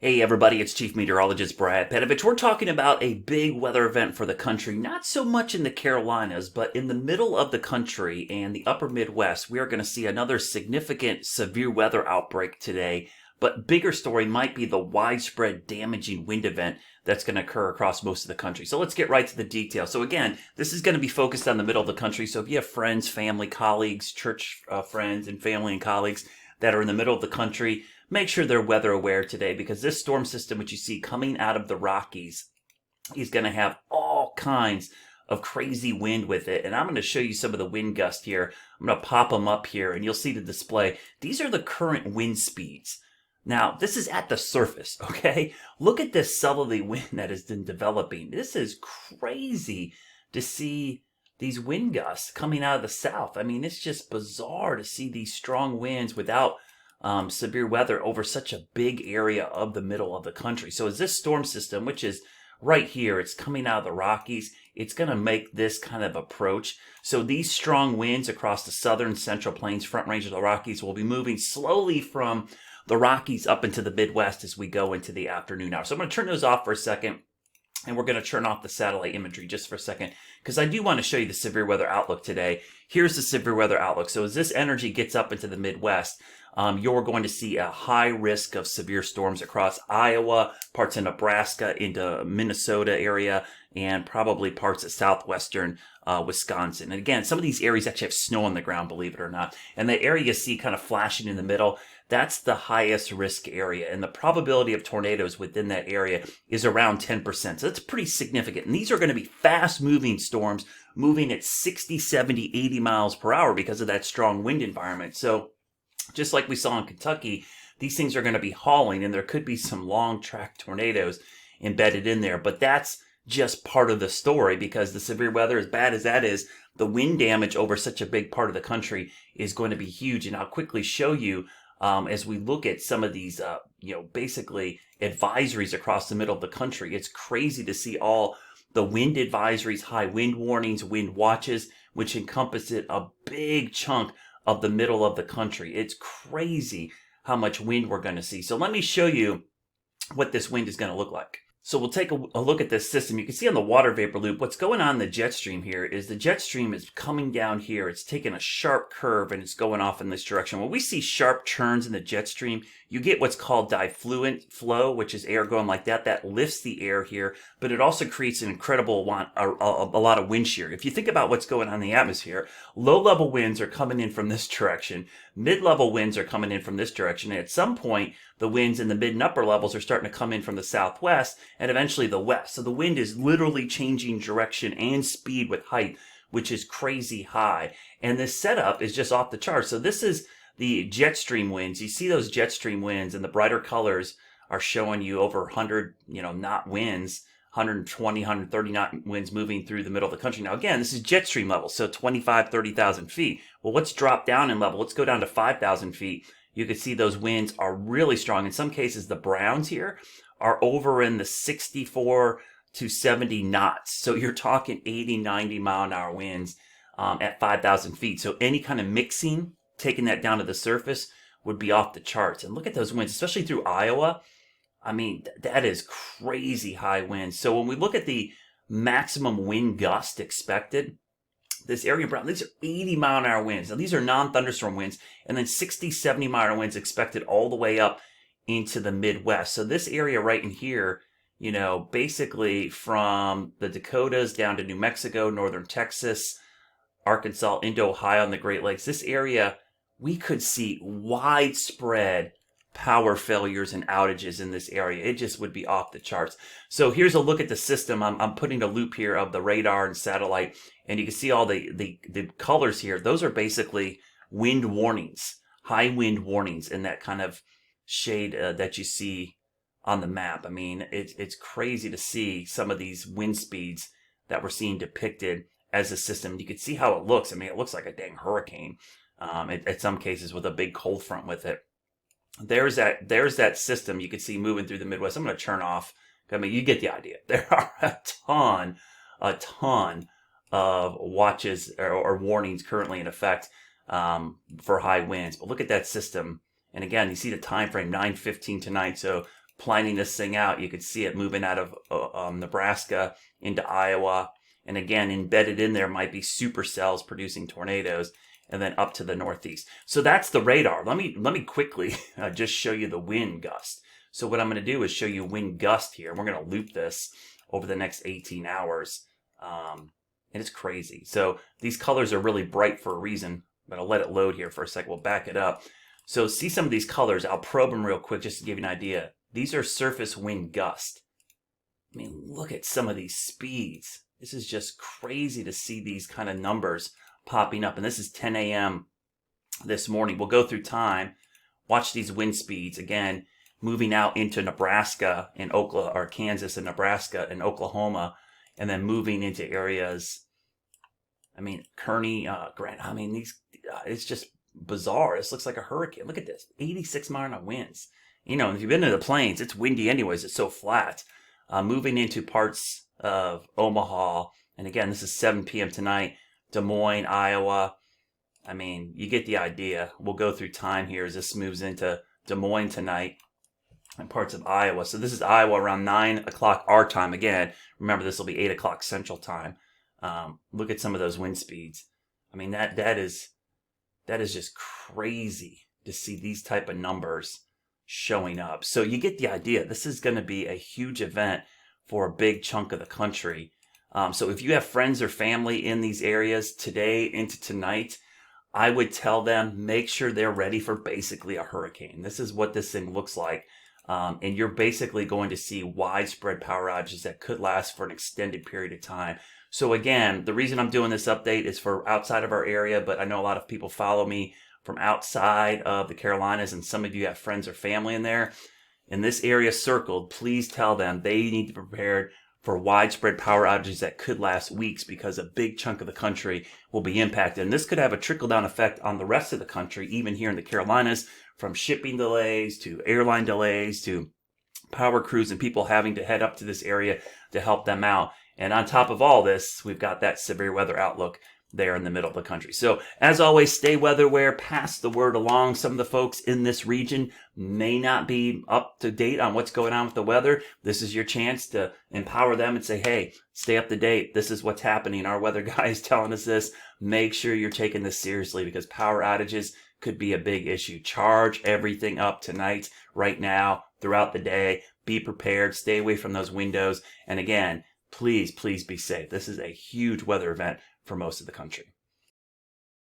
Hey everybody, it's Chief Meteorologist Brad Petovich. We're talking about a big weather event for the country, not so much in the Carolinas, but in the middle of the country and the upper Midwest. We are going to see another significant severe weather outbreak today, but bigger story might be the widespread damaging wind event that's going to occur across most of the country. So let's get right to the details. So again, this is going to be focused on the middle of the country. So if you have friends, family, colleagues, church friends and family and colleagues that are in the middle of the country, make sure they're weather aware today, because this storm system, which you see coming out of the Rockies, is going to have all kinds of crazy wind with it. And I'm going to show you some of the wind gusts here. I'm going to pop them up here and you'll see the display. These are the current wind speeds. Now, this is at the surface, okay? Look at this southerly wind that has been developing. This is crazy to see these wind gusts coming out of the south. I mean, it's just bizarre to see these strong winds without severe weather over such a big area of the middle of the country. So as this storm system, which is right here, it's coming out of the Rockies, it's going to make this kind of approach. So these strong winds across the southern central plains, front range of the Rockies, will be moving slowly from the Rockies up into the Midwest as we go into the afternoon hour. So I'm going to turn those off for a second. And we're going to turn off the satellite imagery just for a second, because I do want to show you the severe weather outlook today. Here's the severe weather outlook. So as this energy gets up into the Midwest, you're going to see a high risk of severe storms across Iowa, parts of Nebraska, into Minnesota area, and probably parts of southwestern Wisconsin. And again, some of these areas actually have snow on the ground, believe it or not. And the area you see kind of flashing in the middle, that's the highest risk area. And the probability of tornadoes within that area is around 10%. So that's pretty significant. And these are going to be fast moving storms, moving at 60, 70, 80 miles per hour because of that strong wind environment. So just like we saw in Kentucky, these things are going to be hauling, and there could be some long track tornadoes embedded in there. But that's just part of the story, because the severe weather, as bad as that is, the wind damage over such a big part of the country is going to be huge. And I'll quickly show you as we look at some of these, basically advisories across the middle of the country. It's crazy to see all the wind advisories, high wind warnings, wind watches, which encompass a big chunk of the middle of the country. It's crazy how much wind we're going to see. So let me show you what this wind is going to look like. So we'll take a look at this system. You can see on the water vapor loop, what's going on in the jet stream here is the jet stream is coming down here. It's taking a sharp curve and it's going off in this direction. When we see sharp turns in the jet stream, you get what's called diffluent flow, which is air going like that. That lifts the air here, but it also creates an incredible a lot of wind shear. If you think about what's going on in the atmosphere, low-level winds are coming in from this direction. Mid-level winds are coming in from this direction. And at some point, the winds in the mid and upper levels are starting to come in from the southwest and eventually the west. So the wind is literally changing direction and speed with height, which is crazy high. And this setup is just off the charts. So this is the jet stream winds. You see those jet stream winds, and the brighter colors are showing you over 100, knot winds, 120, 130 knot winds moving through the middle of the country. Now, again, this is jet stream level, so 25, 30,000 feet. Well, let's drop down in level. Let's go down to 5,000 feet. You can see those winds are really strong. In some cases, the browns here are over in the 64 to 70 knots. So you're talking 80, 90 mile an hour winds at 5,000 feet. So any kind of mixing, taking that down to the surface, would be off the charts. And look at those winds, especially through Iowa. I mean, that is crazy high winds. So when we look at the maximum wind gust expected, this area brown, these are 80 mile an hour winds. Now, these are non-thunderstorm winds, and then 60, 70 mile an hour winds expected all the way up into the Midwest. So this area right in here, basically from the Dakotas down to New Mexico, northern Texas, Arkansas, into Ohio and the Great Lakes, this area, we could see widespread power failures and outages in this area. It just would be off the charts. So here's a look at the system. I'm putting a loop here of the radar and satellite, and you can see all the colors here. Those are basically wind warnings, high wind warnings in that kind of shade that you see on the map. I mean, it's crazy to see some of these wind speeds that we're seeing depicted as a system. You can see how it looks. I mean, it looks like a dang hurricane at some cases, with a big cold front with it. There's that system you can see moving through the Midwest. I'm going to turn off. I mean, you get the idea. There are a ton of watches or warnings currently in effect for high winds. But look at that system. And again, you see the time frame, 9:15 tonight. So planning this thing out, you could see it moving out of Nebraska into Iowa. And again, embedded in there might be supercells producing tornadoes, and then up to the northeast. So that's the radar. Let me quickly just show you the wind gust. So what I'm going to do is show you wind gust here. We're going to loop this over the next 18 hours. And it's crazy. So these colors are really bright for a reason. But I'll let it load here for a second. We'll back it up. So see some of these colors. I'll probe them real quick just to give you an idea. These are surface wind gust. I mean, look at some of these speeds. This is just crazy to see these kind of numbers popping up. And this is 10 a.m. this morning. We'll go through time. Watch these wind speeds. Again, moving out into Nebraska and Oklahoma, or Kansas and Nebraska and Oklahoma. And then moving into areas, I mean, Kearney, Grant. I mean, these, it's just bizarre. This looks like a hurricane. Look at this, 86 mile an hour winds. You know, if you've been to the plains, it's windy anyways. It's so flat. Moving into parts of Omaha, and again, this is 7 p.m. tonight. Des Moines, Iowa. I mean, you get the idea. We'll go through time here as this moves into Des Moines tonight and parts of Iowa. So this is Iowa around 9 o'clock our time. Again, remember this will be 8 o'clock Central Time. Look at some of those wind speeds. I mean, that is just crazy to see these type of numbers showing up. So you get the idea. This is going to be a huge event for a big chunk of the country. So if you have friends or family in these areas today into tonight, I would tell them, make sure they're ready for basically a hurricane. This is what this thing looks like. And you're basically going to see widespread power outages that could last for an extended period of time. So again, the reason I'm doing this update is for outside of our area, but I know a lot of people follow me from outside of the Carolinas, and some of you have friends or family in there. In this area circled, please tell them they need to be prepared for widespread power outages that could last weeks, because a big chunk of the country will be impacted. And this could have a trickle-down effect on the rest of the country, even here in the Carolinas, from shipping delays to airline delays to power crews and people having to head up to this area to help them out. And on top of all this, we've got that severe weather outlook there in the middle of the country. So as always, stay weather aware, pass the word along. Some of the folks in this region may not be up to date on what's going on with the weather. This is your chance to empower them and say, hey, stay up to date. This is what's happening. Our weather guy is telling us this. Make sure you're taking this seriously, because power outages could be a big issue. Charge everything up tonight, right now, throughout the day. Be prepared. Stay away from those windows. And again, please be safe. This is a huge weather event for most of the country.